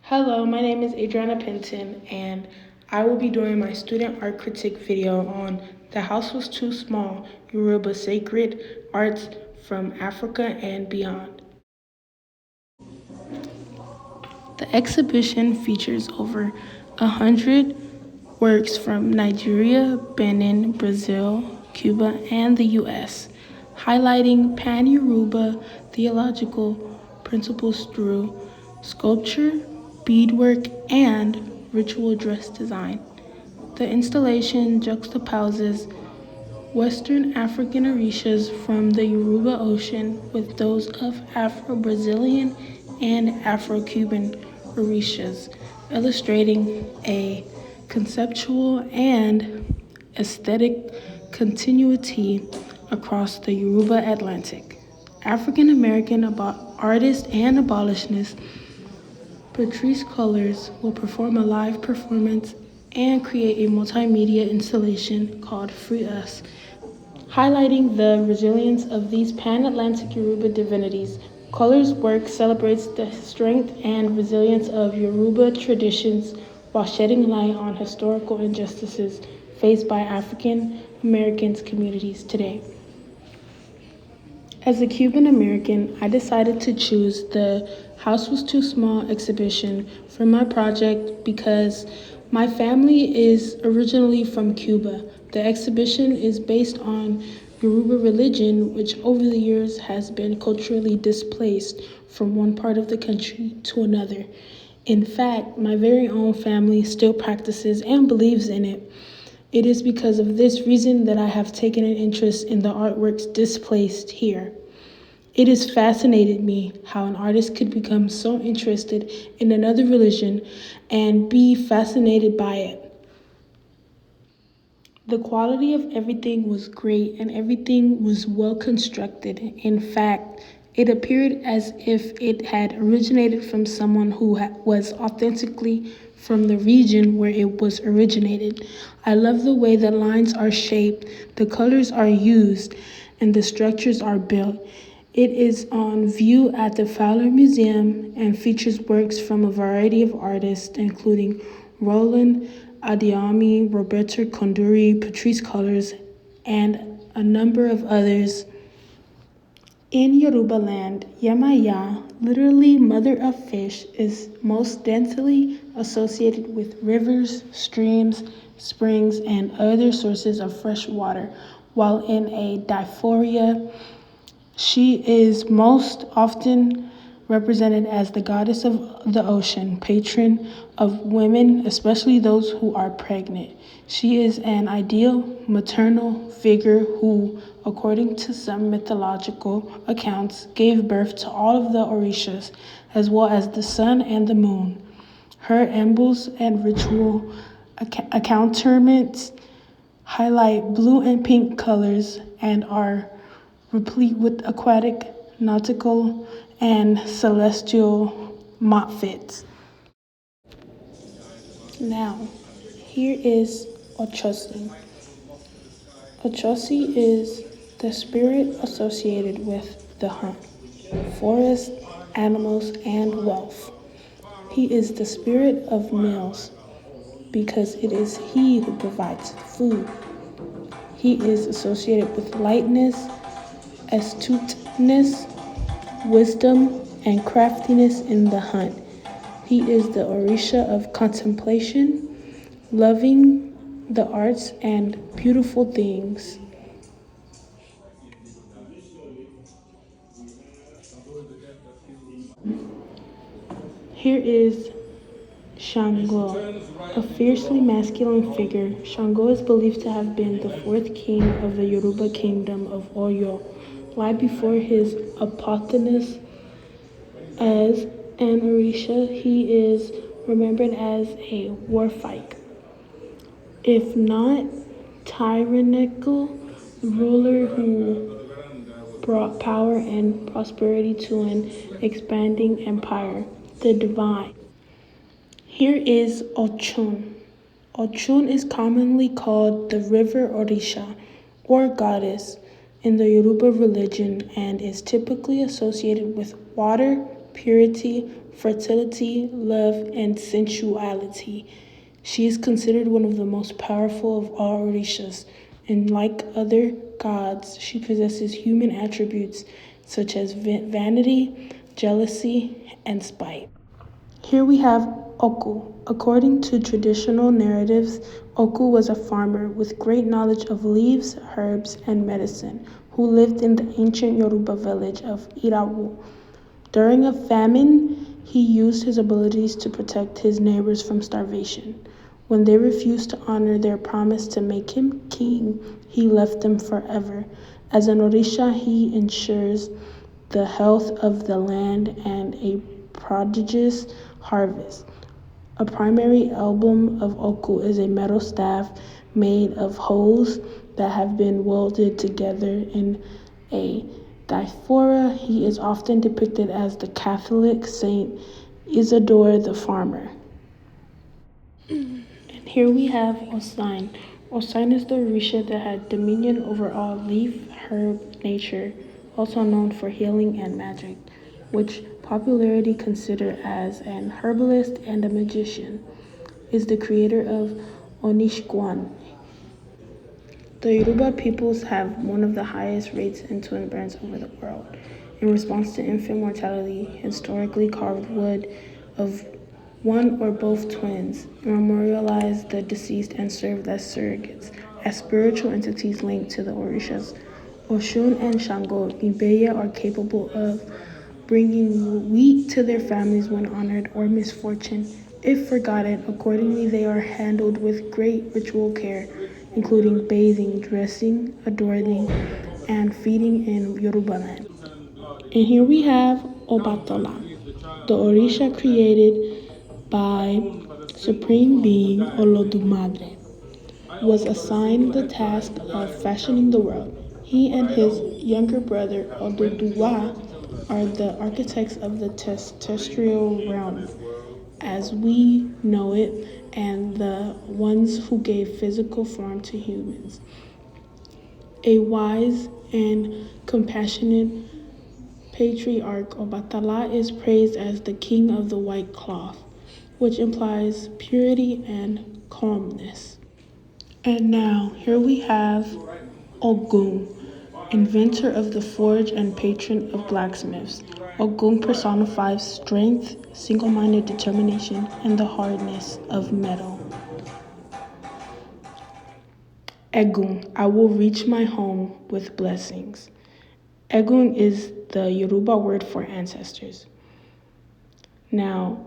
Hello, my name is Adriana Pinton, and I will be doing my student art critique video on The House Was Too Small, Yoruba Sacred Arts from Africa and Beyond. The exhibition features over 100 works from Nigeria, Benin, Brazil, Cuba, and the US, highlighting pan-Yoruba theological principles through sculpture, beadwork, and ritual dress design. The installation juxtaposes Western African orishas from the Yoruba Ocean with those of Afro-Brazilian and Afro-Cuban orishas, illustrating a conceptual and aesthetic continuity across the Yoruba Atlantic. African American artist and abolitionist Patrice Cullors will perform a live performance and create a multimedia installation called Free Us, highlighting the resilience of these pan-Atlantic Yoruba divinities. Cullors' work celebrates the strength and resilience of Yoruba traditions while shedding light on historical injustices faced by African American communities today. As a Cuban American, I decided to choose the House Was Too Small exhibition for my project because my family is originally from Cuba. The exhibition is based on Yoruba religion, which over the years has been culturally displaced from one part of the country to another. In fact, my very own family still practices and believes in it. It is because of this reason that I have taken an interest in the artworks displaced here. It has fascinated me how an artist could become so interested in another religion and be fascinated by it. The quality of everything was great and everything was well constructed. In fact, it appeared as if it had originated from someone who was authentically from the region where it was originated. I love the way the lines are shaped, the colors are used, and the structures are built. It is on view at the Fowler Museum and features works from a variety of artists, including Roland Adiami, Roberto Conduri, Patrice Cullors, and a number of others. In Yoruba land, Yemaya, literally mother of fish, is most densely associated with rivers, streams, springs, and other sources of fresh water, while in a diaphoria, she is most often represented as the goddess of the ocean, patron of women, especially those who are pregnant. She is an ideal maternal figure who, according to some mythological accounts, gave birth to all of the orishas, as well as the sun and the moon. Her emblems and ritual accoutrements highlight blue and pink colors and are replete with aquatic, nautical, and celestial motifs. Now, here is Ochosi. Ochosi is the spirit associated with the hunt, forest, animals, and wealth. He is the spirit of meals because it is he who provides food. He is associated with lightness, astuteness, wisdom, and craftiness in the hunt. He is the Orisha of contemplation, loving the arts and beautiful things. Here is Shango, a fiercely masculine figure. Shango is believed to have been the fourth king of the Yoruba kingdom of Oyo, right before his apotheosis as an Orisha. He is remembered as a warfighter, if not tyrannical ruler who brought power and prosperity to an expanding empire. The divine. Here is Ochun. Ochun is commonly called the river Orisha, or goddess, in the Yoruba religion and is typically associated with water, purity, fertility, love, and sensuality. She is considered one of the most powerful of all Orishas, and like other gods, she possesses human attributes such as vanity, jealousy, and spite. Here we have Oku. According to traditional narratives, Oku was a farmer with great knowledge of leaves, herbs, and medicine who lived in the ancient Yoruba village of Irawu. During a famine, he used his abilities to protect his neighbors from starvation. When they refused to honor their promise to make him king, he left them forever. As an Orisha, he ensures the health of the land and a prodigious harvest. A primary emblem of Oku is a metal staff made of holes that have been welded together in a diaspora. He is often depicted as the Catholic Saint Isidore the Farmer. And here we have Osain. Osain is the Orisha that had dominion over all leaf, herb, nature, also known for healing and magic, which popularity considered as an herbalist and a magician, is the creator of Onishkwan. The Yoruba peoples have one of the highest rates in twin burns over the world. In response to infant mortality, historically carved wood of one or both twins memorialized the deceased and served as surrogates, as spiritual entities linked to the Orishas. Oshun and Shango Ibeya are capable of bringing wheat to their families when honored or misfortune. If forgotten, accordingly, they are handled with great ritual care, including bathing, dressing, adorning, and feeding in Yoruba land. And here we have Obatola, the Orisha created by Supreme Being Olodumare, was assigned the task of fashioning the world. He and his younger brother Oduduwa are the architects of the terrestrial realm as we know it, and the ones who gave physical form to humans. A wise and compassionate patriarch, Obatala is praised as the king of the white cloth, which implies purity and calmness. And now, here we have Ogun, inventor of the forge and patron of blacksmiths. Ogun personifies strength, single-minded determination, and the hardness of metal. Egun, I will reach my home with blessings. Egun is the Yoruba word for ancestors. Now,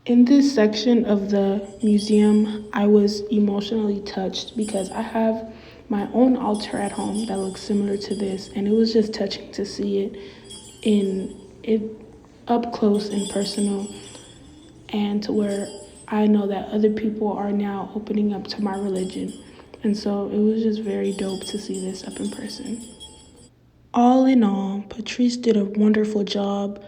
in this section of the museum, I was emotionally touched because I have my own altar at home that looks similar to this, and it was just touching to see it up close and personal, and to where I know that other people are now opening up to my religion. And so it was just very dope to see this up in person. All in all, Patrice did a wonderful job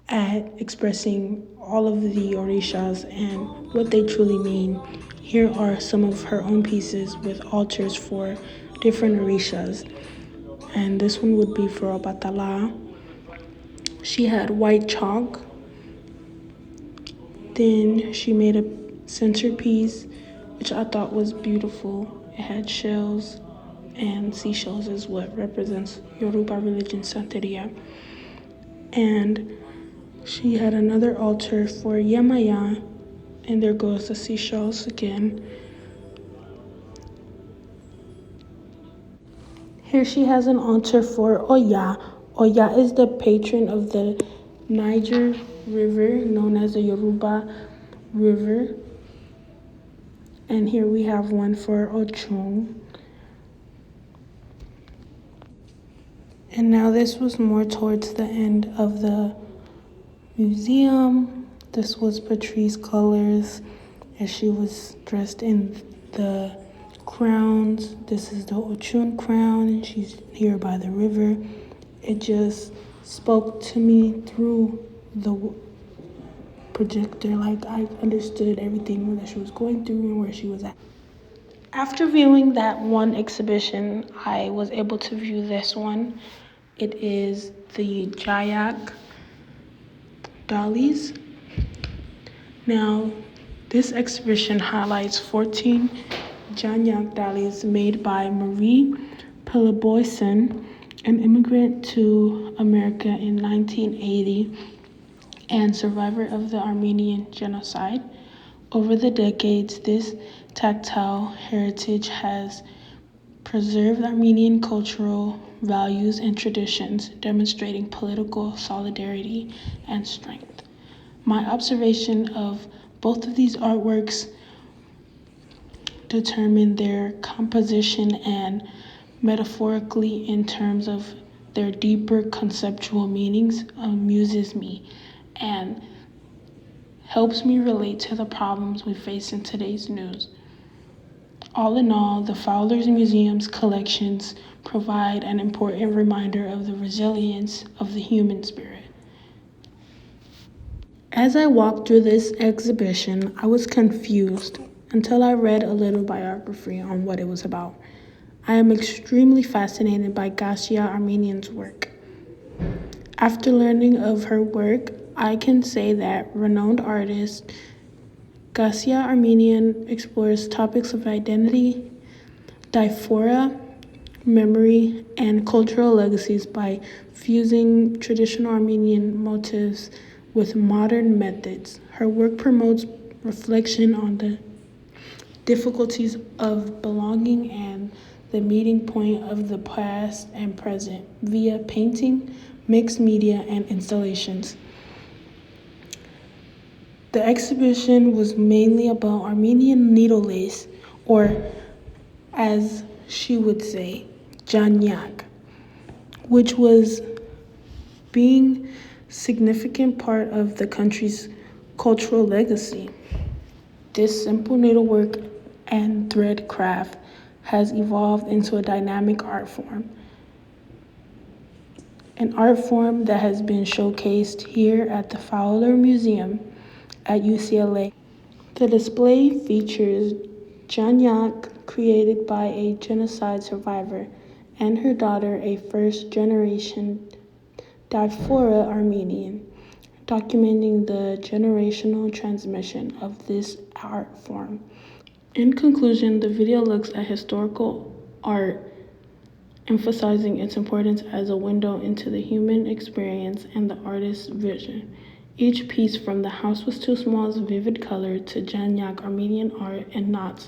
at expressing all of the Orishas and what they truly mean. Here are some of her own pieces with altars for different Orishas. And this one would be for Obatala. She had white chalk. Then she made a centerpiece, which I thought was beautiful. It had shells, and seashells is what represents Yoruba religion, Santeria. And she had another altar for Yamaya, and there goes the seashells again. Here she has an altar for Oya. Oya is the patron of the Niger River, known as the Yoruba River. And here we have one for Ochung. And now this was more towards the end of the museum. This was Patrice colors as she was dressed in the crowns. This is the Ochun crown, and she's here by the river. It just spoke to me through the projector, like I understood everything that she was going through and where she was at. After viewing that one exhibition, I was able to view this one. It is the Janyak dollies. Now, this exhibition highlights 14 Janyak dollies made by Marie Peleboyson, an immigrant to America in 1980 and survivor of the Armenian genocide. Over the decades, this tactile heritage has preserved Armenian cultural values and traditions, demonstrating political solidarity and strength. My observation of both of these artworks determine their composition and metaphorically in terms of their deeper conceptual meanings amuses me and helps me relate to the problems we face in today's news. All in all, the Fowler's Museum's collections provide an important reminder of the resilience of the human spirit. As I walked through this exhibition, I was confused until I read a little biography on what it was about. I am extremely fascinated by Gassia Armenian's work. After learning of her work, I can say that renowned artist Gassia Armenian explores topics of identity, diaspora, memory, and cultural legacies by fusing traditional Armenian motifs with modern methods. Her work promotes reflection on the difficulties of belonging and the meeting point of the past and present via painting, mixed media, and installations. The exhibition was mainly about Armenian needle lace, or as she would say, Janyak, which was being significant part of the country's cultural legacy. This simple needlework and thread craft has evolved into a dynamic art form. An art form that has been showcased here at the Fowler Museum at UCLA. The display features Janyak, created by a genocide survivor, and her daughter, a first-generation diaspora Armenian, documenting the generational transmission of this art form. In conclusion, the video looks at historical art, emphasizing its importance as a window into the human experience and the artist's vision. Each piece, from The House Was Too Small's vivid color to Janyak Armenian art and knots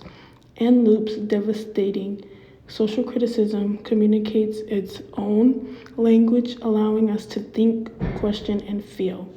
and loops devastating social criticism, communicates its own language, allowing us to think, question, and feel.